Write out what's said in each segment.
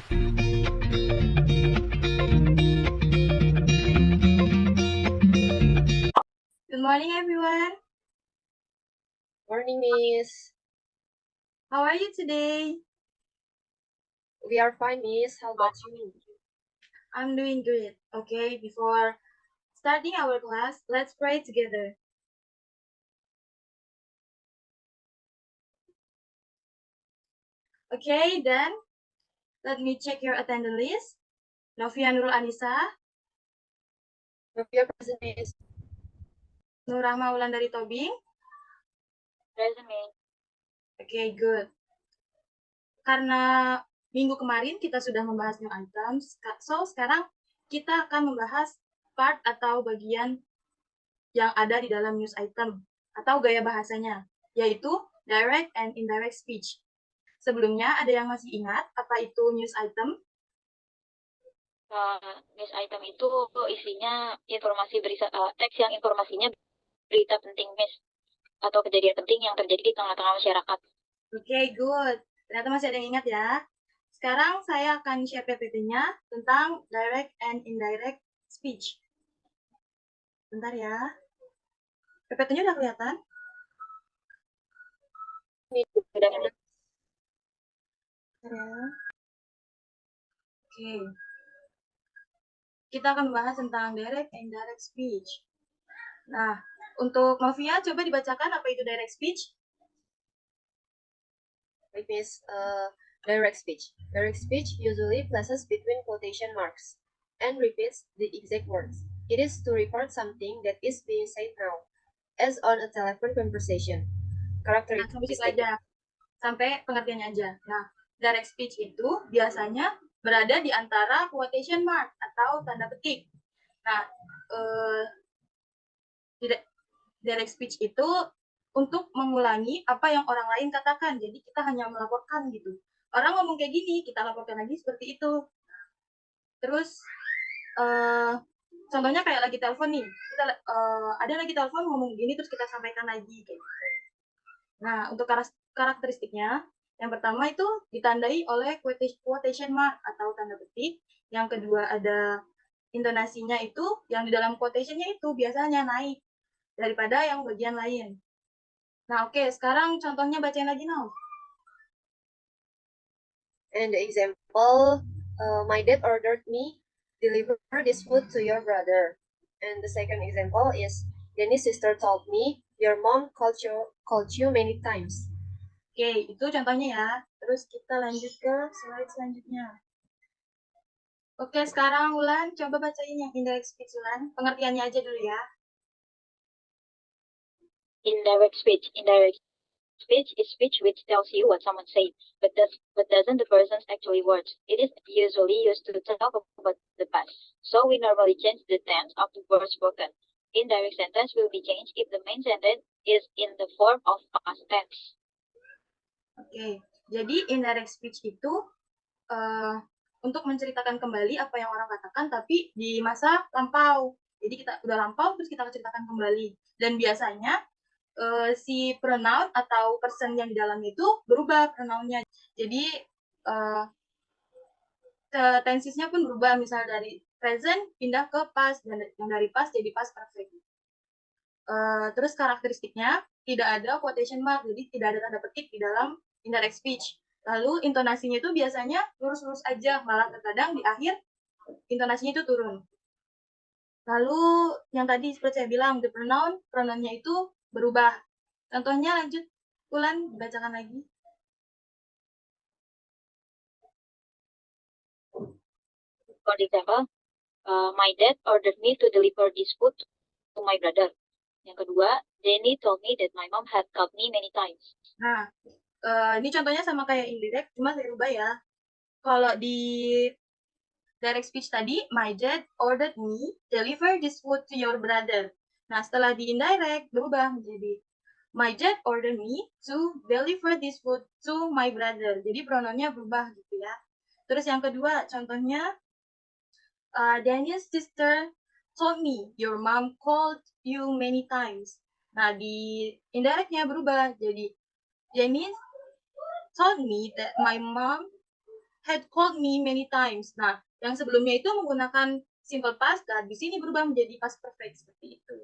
Good morning, everyone. Morning, Miss. How are you today? We are fine, Miss. How about you? I'm doing great. Okay, before starting our class, let's pray together. Okay, then let me check your attendance list. Novia Nurul Anissa, Novia present, Miss. Nur Rahma Wulandari Tobing. Present, Miss. Okay, good. Karena minggu kemarin kita sudah membahas new items, so sekarang kita akan membahas part atau bagian yang ada di dalam news item atau gaya bahasanya, yaitu direct and indirect speech. Sebelumnya, ada yang masih ingat apa itu news item? News item itu isinya informasi teks yang informasinya berita penting, Miss, atau kejadian penting yang terjadi di tengah-tengah masyarakat. Oke, good. Ternyata masih ada yang ingat ya. Sekarang saya akan share PPT-nya tentang direct and indirect speech. Bentar ya. PPT-nya udah kelihatan? Sudah, Bentar ya. Oke. Kita akan membahas tentang direct and indirect speech. Nah, untuk Novia, coba dibacakan apa itu direct speech. Right, Miss. Direct speech. Direct speech usually places between quotation marks and repeats the exact words. It is to report something that is being said now, as on a telephone conversation. Nah, sampai situ aja. Sampai pengertiannya aja. Nah, direct speech itu biasanya berada di antara quotation mark atau tanda petik. Nah, direct speech itu untuk mengulangi apa yang orang lain katakan. Jadi kita hanya melaporkan gitu. Orang ngomong kayak gini, kita laporkan lagi seperti itu. Terus contohnya kayak lagi telepon nih. Kita ada lagi telepon ngomong gini terus kita sampaikan lagi kayak gitu. Nah, untuk karakteristiknya, yang pertama itu ditandai oleh quotation mark atau tanda petik. Yang kedua ada intonasinya itu, yang di dalam quotationnya itu biasanya naik daripada yang bagian lain. Nah, oke, sekarang contohnya bacain lagi, Nau. And the example, my dad ordered me deliver this food to your brother. And the second example is, Danny's sister told me your mom called you many times. Oke, itu contohnya ya. Terus kita lanjut ke slide selanjutnya. Oke, sekarang Ulan coba bacain yang indirect speech Ulan. Pengertiannya aja dulu ya. Indirect speech. Indirect speech is speech which tells you what someone said, but doesn't the person's actually words. It is usually used to talk about the past. So we normally change the tense of the word spoken. Indirect sentence will be changed if the main sentence is in the form of past tense. Oke, jadi indirect speech itu untuk menceritakan kembali apa yang orang katakan, tapi di masa lampau. Jadi kita udah lampau, terus kita ceritakan kembali. Dan biasanya si pronoun atau person yang di dalamnya itu berubah pronounnya. Jadi tensisnya pun berubah, misal dari present pindah ke past, dan yang dari past jadi past perfect. Terus karakteristiknya tidak ada quotation mark, jadi tidak ada tanda petik di dalam indirect speech. Lalu intonasinya itu biasanya lurus-lurus aja, malah terkadang di akhir intonasinya itu turun. Lalu yang tadi seperti saya bilang, the pronounnya itu berubah. Contohnya lanjut, Ulan, bacakan lagi. For example, my dad ordered me to deliver this food to my brother. Yang kedua, Jenny told me that my mom had called me many times. Nah, ini contohnya sama kayak indirect, cuma saya rubah ya. Kalau di direct speech tadi, my dad ordered me deliver this food to your brother. Nah, setelah di indirect, berubah menjadi my dad ordered me to deliver this food to my brother. Jadi pronounnya berubah gitu ya. Terus yang kedua, contohnya, Daniel's sister told me your mom called you many times. Nah, di indirectnya berubah jadi Dennis told me that my mom had called me many times. Nah, yang sebelumnya itu menggunakan simple past dan di sini berubah menjadi past perfect seperti itu.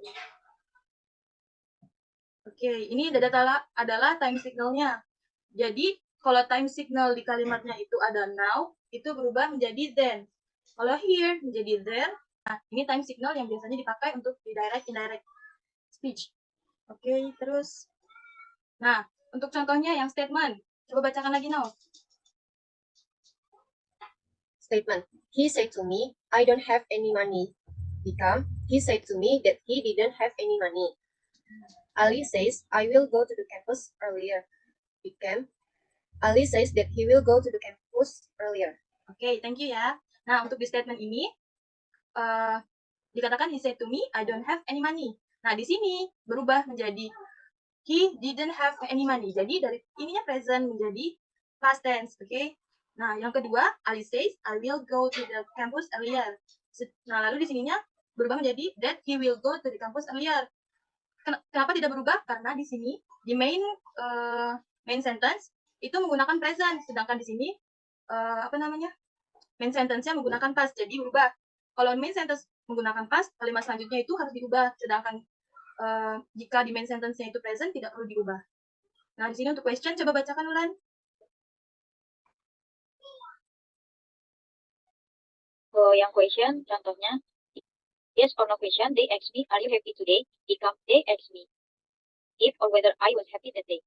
Oke, ini adalah time signalnya. Jadi, kalau time signal di kalimatnya itu ada now, itu berubah menjadi then. Kalau here menjadi there, nah ini time signal yang biasanya dipakai untuk di direct indirect speech. Oke, terus. Nah, untuk contohnya yang statement. Coba bacakan lagi now. Statement. He said to me, I don't have any money. Become, he said to me that he didn't have any money. Ali says, I will go to the campus earlier. Became, Ali says that he will go to the campus earlier. Oke, thank you ya. Nah, untuk di statement ini, dikatakan he said to me, I don't have any money. Nah, di sini berubah menjadi he didn't have any money. Jadi dari ininya present menjadi past tense, oke? Nah, yang kedua, Ali says, I will go to the campus earlier. Nah, lalu di sininya berubah menjadi that he will go to the campus earlier. Kenapa tidak berubah? Karena di sini di main sentence itu menggunakan present, sedangkan di sini main sentence-nya menggunakan past, jadi berubah. Kalau main sentence menggunakan past, kalimat selanjutnya itu harus diubah, sedangkan jika di main sentence-nya itu present, tidak perlu diubah. Nah, di sini untuk question, coba bacakan Ulan. Yang question, contohnya, yes or no question, they ask me, are you happy today? Become, they ask me, if or whether I was happy that day.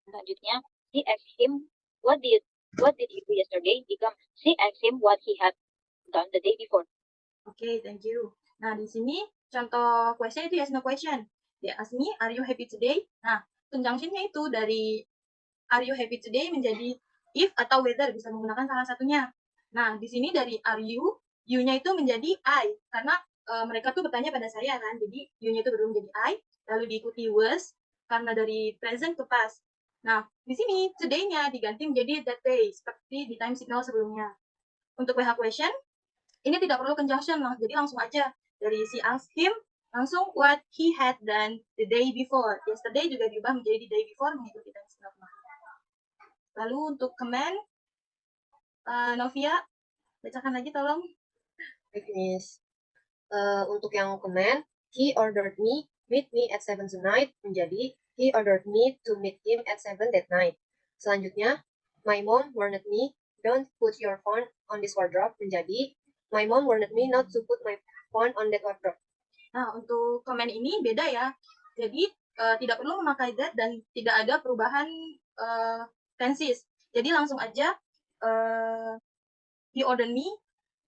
Selanjutnya, he asked him, what did you do yesterday? Become, she asked him what he had done the day before. Oke, thank you. Nah, di sini contoh question itu yes no question. They ask me, are you happy today? Nah, conjunction-nya itu dari are you happy today menjadi if atau whether, bisa menggunakan salah satunya. Nah, di sini dari are you-nya itu menjadi I, karena mereka tuh bertanya pada saya kan, jadi you-nya itu berubah menjadi I, lalu diikuti was, karena dari present to past. Nah, di sini today-nya diganti menjadi that day, seperti di time signal sebelumnya. Untuk WH question, ini tidak perlu conjunction loh, jadi langsung aja dari si ask him, langsung what he had done the day before. Yesterday juga diubah menjadi the day before mengikuti time signal. Lalu untuk command, Novia, bacakan lagi tolong. Baik, Miss. Untuk yang command, he ordered me, meet me at 7 tonight, menjadi he ordered me to meet him at 7 that night. Selanjutnya, my mom warned me, don't put your phone on this wardrobe, menjadi my mom warned me not to put my phone on that wardrobe. Nah, untuk command ini beda ya. Jadi, tidak perlu memakai that dan tidak ada perubahan tenses. Jadi langsung aja, he ordered me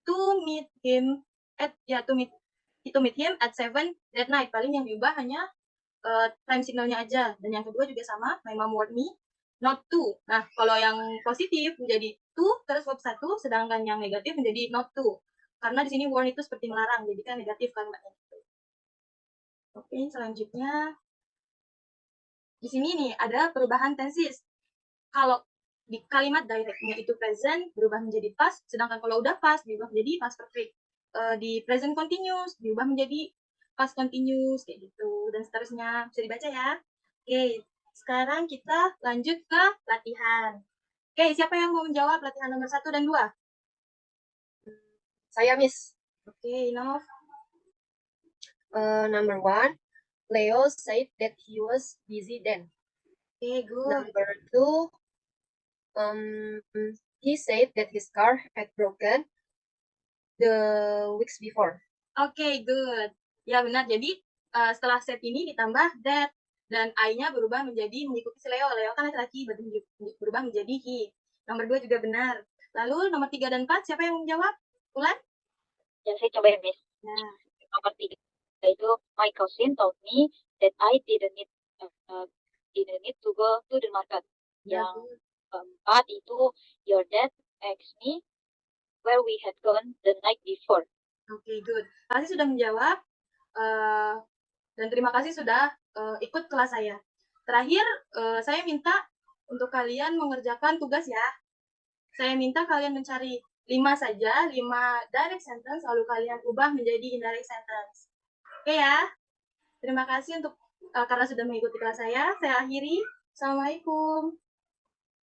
to meet him at at 7 that night. Paling yang diubah hanya time signalnya aja. Dan yang kedua juga sama, my mom warned me not to. Nah, kalau yang positif menjadi to terus verb 1, sedangkan yang negatif menjadi not to. Karena di sini warn itu seperti melarang, jadi kan negatif kalimatnya. Oke, selanjutnya di sini nih ada perubahan tenses. Kalau di kalimat directnya itu present berubah menjadi past, sedangkan kalau udah past diubah menjadi past perfect. Di present continuous diubah menjadi past continuous kayak gitu dan seterusnya. Bisa dibaca ya. Oke, sekarang kita lanjut ke latihan. Oke, siapa yang mau menjawab latihan nomor 1 dan 2? Saya, Miss. Oke, Nov. Number 1, Leo said that he was busy then. Oke, good. Number 2, he said that his car had broken the weeks before. Oke, good. Ya benar. Jadi setelah set ini ditambah that dan I-nya berubah menjadi mengikuti si Leo. Leo kan laki-laki, berarti berubah menjadi he. Nomor 2 juga benar. Lalu nomor 3 dan 4 siapa yang menjawab? Ulan? Ya, saya coba ya, Miss. Nah, Nomor 3 itu, my cousin told me that I didn't need to go to the market. Yang keempat itu, your dad asked me where we had gone the night before. Oke, good. Terima kasih sudah menjawab. Dan terima kasih sudah ikut kelas saya. Terakhir, saya minta untuk kalian mengerjakan tugas ya. Saya minta kalian mencari 5 saja, 5 direct sentence, lalu kalian ubah menjadi indirect sentence. Oke ya? Terima kasih untuk karena sudah mengikuti kelas saya. Saya akhiri. Assalamualaikum.